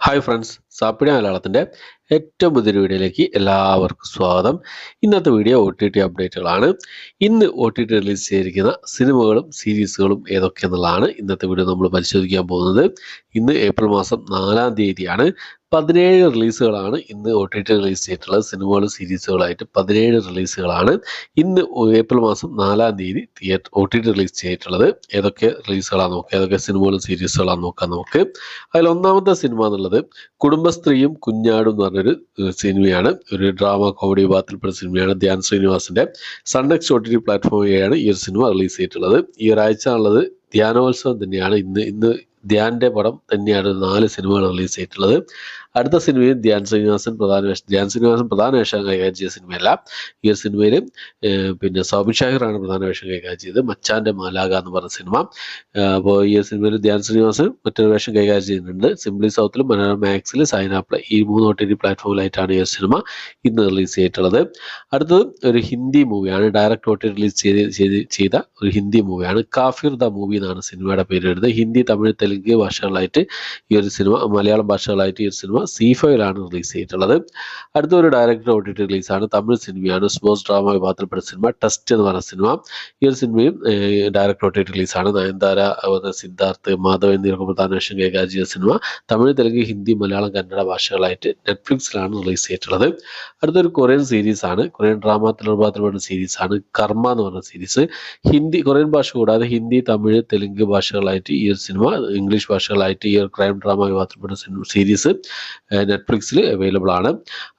Hi friends, സാപ്പിട മലയാളത്തിൻ്റെ ഏറ്റവും പുതിയൊരു വീഡിയോയിലേക്ക് എല്ലാവർക്കും സ്വാഗതം. ഇന്നത്തെ വീഡിയോ OTT അപ്ഡേറ്റുകളാണ്. ഇന്ന് OTT റിലീസ് ചെയ്തിരിക്കുന്ന സിനിമകളും സീരീസുകളും ഏതൊക്കെയെന്നുള്ളതാണ് ഇന്നത്തെ വീഡിയോ നമ്മൾ പരിശോധിക്കാൻ പോകുന്നത്. ഇന്ന് ഏപ്രിൽ മാസം 4-ാം തീയതിയാണ്. 17 റിലീസുകളാണ് ഇന്ന് OTT റിലീസ് ചെയ്തിട്ടുള്ളത്. സിനിമകളും സീരീസുകളായിട്ട് 17 റിലീസുകളാണ് ഇന്ന് ഏപ്രിൽ മാസം 4-ാം തീയതി OTT റിലീസ് ചെയ്തിട്ടുള്ളത്. ഏതൊക്കെ റിലീസുകളാണ് നോക്കുക, ഏതൊക്കെ സിനിമകളും സീരീസുകളാണ് നോക്കാം നമുക്ക്. അതിൽ ഒന്നാമത്തെ സിനിമ എന്നുള്ളത് കുടുംബസ്ത്രീയും കുഞ്ഞാടും എന്ന് പറഞ്ഞൊരു സിനിമയാണ്. ഒരു ഡ്രാമ കോമഡി വിഭാഗത്തിൽപ്പെട്ട സിനിമയാണ്. ധ്യാൻ ശ്രീനിവാസിന്റെ സൺനെക്സ്റ്റ് OTT പ്ലാറ്റ്ഫോം വഴിയാണ് ഈ ഒരു സിനിമ റിലീസ് ചെയ്തിട്ടുള്ളത്. ഈ ഒരാഴ്ച ഉള്ളത് ധ്യാനോത്സവം തന്നെയാണ്. ഇന്ന് ധ്യാന്റെ പടം തന്നെയാണ് 4 സിനിമകൾ റിലീസ് ചെയ്തിട്ടുള്ളത്. അടുത്ത സിനിമയും ധ്യാൻ ശ്രീനിവാസൻ പ്രധാന വേഷം കൈകാര്യം ചെയ്ത സിനിമയല്ല. ഈ ഒരു സിനിമയിൽ പിന്നെ സൗബിൻ ഷാഹിറാണ് പ്രധാന വേഷം കൈകാര്യം ചെയ്തത്. മച്ചാന്റെ മാലാക എന്ന് പറഞ്ഞ സിനിമ. അപ്പോൾ ഈ ഒരു ധ്യാൻ ശ്രീനിവാസൻ മറ്റൊരു വേഷം കൈകാര്യം ചെയ്യുന്നുണ്ട്. സിംപ്ലി സൗത്തിലും മനോരമ മാക്സിൽ സൈനാപ്ല ഈ 3 OTT പ്ലാറ്റ്ഫോമിലായിട്ടാണ് ഈ ഒരു സിനിമ ഇന്ന് റിലീസ് ചെയ്തിട്ടുള്ളത്. അടുത്തത് ഒരു ഹിന്ദി മൂവിയാണ്. ഡയറക്റ്റ് OTT റിലീസ് ചെയ്ത ഒരു ഹിന്ദി മൂവിയാണ്. കാഫിർ ദ മൂവി എന്നാണ് സിനിമയുടെ പേര് വരുന്നത്. ഹിന്ദി, തമിഴ്, തെലുങ്ക് ഭാഷകളായിട്ട് ഈ ഒരു സിനിമ, മലയാളം ഭാഷകളായിട്ട് ഈ ഒരു സിനിമ C5ലാണ് റിലീസ് ചെയ്തിട്ടുള്ളത്. അടുത്തൊരു ഡയറക്റ്റ് OTT റിലീസാണ്. തമിഴ് സിനിമയാണ്. സ്പോർട്സ് ഡ്രാമ വിഭാഗത്തിൽപ്പെട്ട സിനിമ ടെസ്റ്റ് എന്ന് പറഞ്ഞ സിനിമ. ഈ ഒരു സിനിമയും ഡയറക്റ്റ് OTT റിലീസാണ്. നയൻതാര, സിദ്ധാർത്ഥ്, മാധവ് എന്നിവർക്ക് പ്രധാന വേഷം കൈകാര്യം ചെയ്ത സിനിമ. തമിഴ്, തെലുങ്ക്, ഹിന്ദി, മലയാളം, കന്നഡ ഭാഷകളായിട്ട് നെറ്റ്ഫ്ലിക്സിലാണ് റിലീസ് ചെയ്തിട്ടുള്ളത്. അടുത്തൊരു കൊറിയൻ സീരീസാണ്. കൊറിയൻ ഡ്രാമ വിഭാഗത്തിൽപ്പെട്ട സീരീസാണ് കർമ്മ എന്ന് പറഞ്ഞ സീരീസ്. കൊറിയൻ ഭാഷ കൂടാതെ ഹിന്ദി, തമിഴ്, തെലുങ്ക് ഭാഷകളായിട്ട് ഈ ഒരു സിനിമ, ഇംഗ്ലീഷ് ഭാഷകളായിട്ട് ഈ ഒരു ക്രൈം ഡ്രാമ വിഭാഗത്തിൽപ്പെട്ട സീരീസ് നെറ്റ്ഫ്ലിക്സിൽ അവൈലബിൾ ആണ്.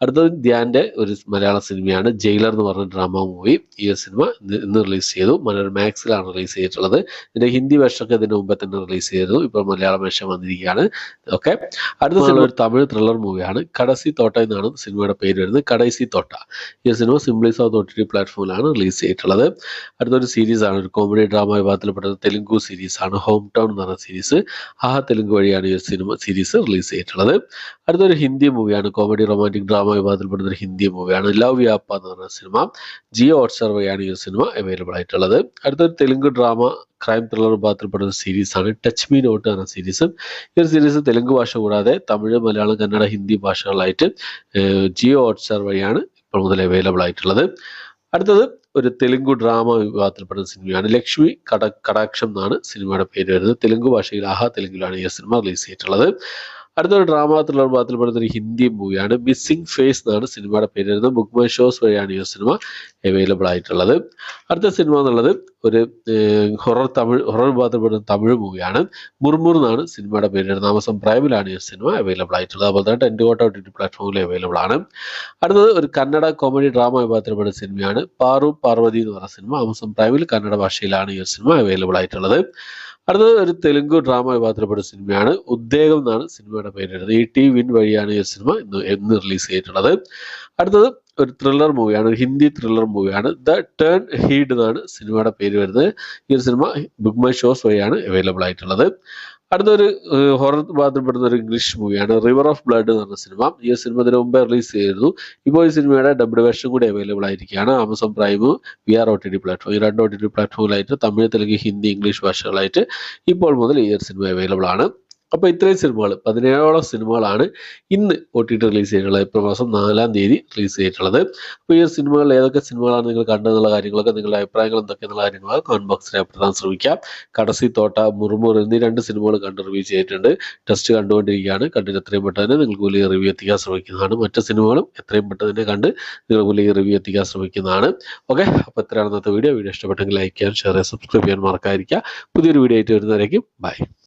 അടുത്തത് ധ്യാന്റെ ഒരു മലയാള സിനിമയാണ് ജയിലർ എന്ന് പറഞ്ഞ ഡ്രാമ മൂവി. ഈ ഒരു സിനിമ ഇന്ന് റിലീസ് ചെയ്തു. മനോരമ മാക്സിലാണ് റിലീസ് ചെയ്തിട്ടുള്ളത്. ഇതിന്റെ ഹിന്ദി വേഷമൊക്കെ ഇതിന് മുമ്പ് തന്നെ റിലീസ് ചെയ്തു. ഇപ്പോൾ മലയാളം വേഷം വന്നിരിക്കുകയാണ്. ഓക്കെ, അടുത്ത സിനിമ ഒരു തമിഴ് ത്രില്ലർ മൂവിയാണ്. കടസി തോട്ട എന്നാണ് സിനിമയുടെ പേര് വരുന്നത്. കടൈസി തോട്ട. ഈ സിനിമ സിംപ്ലി സൗത്ത് OTT പ്ലാറ്റ്ഫോമിലാണ് റിലീസ് ചെയ്തിട്ടുള്ളത്. അടുത്തൊരു സീരീസാണ്. ഒരു കോമഡി ഡ്രാമ വിഭാഗത്തിൽപ്പെട്ട തെലുങ്കു സീരീസാണ്. ഹോം ടൗൺ എന്ന് പറഞ്ഞ സീരീസ്. തെലുങ്ക് വഴിയാണ് ഈ സീരീസ് റിലീസ് ചെയ്തിട്ടുള്ളത്. അടുത്തൊരു ഹിന്ദി മൂവിയാണ്. കോമഡി റൊമാൻറ്റിക് ഡ്രാമ വിഭാഗത്തിൽപ്പെടുന്ന ഒരു ഹിന്ദി മൂവിയാണ്. ലവ് യാപ്പ എന്ന് പറഞ്ഞ സിനിമ. ജിയോ ഹോട്ട്സ്റ്റാർ വഴിയാണ് ഈ സിനിമ അവൈലബിൾ ആയിട്ടുള്ളത്. അടുത്തൊരു തെലുങ്ക് ഡ്രാമ ക്രൈം ത്രില്ലർ വിഭാഗത്തിൽപ്പെടുന്ന സീരീസാണ് ടച്ച് മീ നോട്ട് എന്ന സീരീസ്. ഈ ഒരു സീരീസ് തെലുങ്ക് ഭാഷ കൂടാതെ തമിഴ്, മലയാളം, കന്നഡ, ഹിന്ദി ഭാഷകളായിട്ട് ജിയോ ഹോട്ട്സ്റ്റാർ വഴിയാണ് ഇപ്പോൾ മുതൽ അവൈലബിൾ ആയിട്ടുള്ളത്. അടുത്തത് ഒരു തെലുങ്ക് ഡ്രാമ വിഭാഗത്തിൽപ്പെടുന്ന സിനിമയാണ്. ലക്ഷ്മി കടാക്ഷം എന്നാണ് സിനിമയുടെ പേര് വരുന്നത്. തെലുങ്ക് ഭാഷയിൽ തെലുങ്കിലാണ് ഈ സിനിമ റിലീസ് ചെയ്തിട്ടുള്ളത്. അടുത്തൊരു ഡ്രാമ ത്രില്ലർ വിഭാഗത്തിൽപ്പെടുന്ന ഒരു ഹിന്ദി മൂവിയാണ്. മിസ്സിംഗ് ഫേസ് എന്നാണ് സിനിമയുടെ പേര് വരുന്നത്. ബുക്ക് മൈ ഷോസ് വഴിയാണ് ഈ സിനിമ അവൈലബിൾ ആയിട്ടുള്ളത്. അടുത്ത സിനിമ എന്നുള്ളത് ഒരു ഹൊറർ വിഭാഗത്തിൽപ്പെടുന്ന തമിഴ് മൂവിയാണ്. മുർമുർ എന്നാണ് സിനിമയുടെ പേര് വരുന്നത്. ആമസോൺ പ്രൈമിലാണ് ഈ സിനിമ അവൈലബിൾ ആയിട്ടുള്ളത്. അതുപോലെ തന്നെ ടെൻറ്റുകോട്ട OTT പ്ലാറ്റ്ഫോമിൽ അവൈലബിൾ ആണ്. അടുത്തത് ഒരു കന്നഡ കോമഡി ഡ്രാമ വിഭാഗത്തിൽപ്പെടുന്ന സിനിമയാണ്. പാറു പാർവതി എന്ന് പറയുന്ന സിനിമ. ആമസോൺ പ്രൈമിൽ കന്നഡ ഭാഷയിലാണ് ഈ സിനിമ അവൈലബിൾ ആയിട്ടുള്ളത്. അടുത്തത് ഒരു തെലുങ്ക് ഡ്രാമ വിഭാഗത്തിൽപ്പെട്ട സിനിമയാണ്. ഉദ്വേഗം എന്നാണ് സിനിമയുടെ പേര് വരുന്നത്. ET-Win വഴിയാണ് ഈ സിനിമ ഇന്ന് റിലീസ് ചെയ്തിട്ടുള്ളത്. അടുത്തത് ഒരു ത്രില്ലർ മൂവിയാണ്. ഒരു ഹിന്ദി ത്രില്ലർ മൂവിയാണ്. ദ ടേൺ ഹീഡ് എന്നാണ് സിനിമയുടെ പേര് വരുന്നത്. ഈ ഒരു സിനിമ ബുക്ക് മൈ ഷോസ് വഴിയാണ് അവൈലബിൾ ആയിട്ടുള്ളത്. അടുത്തൊരു ഹൊറർ വിഭാഗത്തിൽപ്പെടുന്ന ഒരു ഇംഗ്ലീഷ് മൂവിയാണ്. റിവർ ഓഫ് ബ്ലഡ് എന്ന് പറഞ്ഞ സിനിമ. ഈ സിനിമ ഇതിന് മുമ്പേ റിലീസ് ചെയ്തിരുന്നു. ഇപ്പോൾ ഈ സിനിമയുടെ ഡബ്ഡ് വേർഷൻ കൂടി അവൈലബിൾ ആയിരിക്കുകയാണ്. Amazon prime, VR OTT platform, ഈ 2 OTT പ്ലാറ്റ്ഫോമിലായിട്ട് തമിഴ്, തെലുങ്ക്, ഹിന്ദി, ഇംഗ്ലീഷ് ഭാഷകളായിട്ട് ഇപ്പോൾ മുതൽ ഈ സിനിമ അവൈലബിൾ ആണ്. അപ്പോൾ ഇത്രയും സിനിമകൾ, 17ഓളം സിനിമകളാണ് ഇന്ന് OTT റിലീസ് ചെയ്തിട്ടുള്ളത്. ഏപ്രിൽ മാസം 4-ാം തീയതി റിലീസ് ചെയ്തിട്ടുള്ളത്. അപ്പോൾ ഈ സിനിമകളിൽ ഏതൊക്കെ സിനിമകളാണ് നിങ്ങൾ കണ്ടതെന്നുള്ള കാര്യങ്ങളൊക്കെ, നിങ്ങളുടെ അഭിപ്രായങ്ങൾ എന്തൊക്കെയെന്നുള്ള കാര്യങ്ങളൊക്കെ കമന്റ് ബോക്സിൽ രേഖപ്പെടുത്താൻ ശ്രമിക്കാം. കടസി തോട്ട, മുർമുർ എന്നീ 2 സിനിമകൾ കണ്ട് റിവ്യൂ ചെയ്തിട്ടുണ്ട്. ടെസ്റ്റ് കണ്ടുകൊണ്ടിരിക്കുകയാണ്. കണ്ടിട്ട് എത്രയും പെട്ടെന്ന് നിങ്ങൾക്ക് വലിയ റിവ്യൂ എത്തിക്കാൻ ശ്രമിക്കുന്നതാണ്. മറ്റ് സിനിമകളും എത്രയും പെട്ടെന്ന് കണ്ട് നിങ്ങൾക്ക് വലിയ റിവ്യൂ എത്തിക്കാൻ ശ്രമിക്കുന്നതാണ്. ഓക്കെ, അപ്പോൾ ഇത്രയാണ് ഇന്നത്തെ വീഡിയോ. ഇഷ്ടപ്പെട്ടെങ്കിൽ ലൈക്ക് ചെയ്യാൻ, ഷെയർ ചെയ്യാൻ, സബ്സ്ക്രൈബ് ചെയ്യാൻ മറക്കാതിരിക്കുക. പുതിയൊരു വീഡിയോ ആയിട്ട് വരുന്നവരേക്കും ബൈ.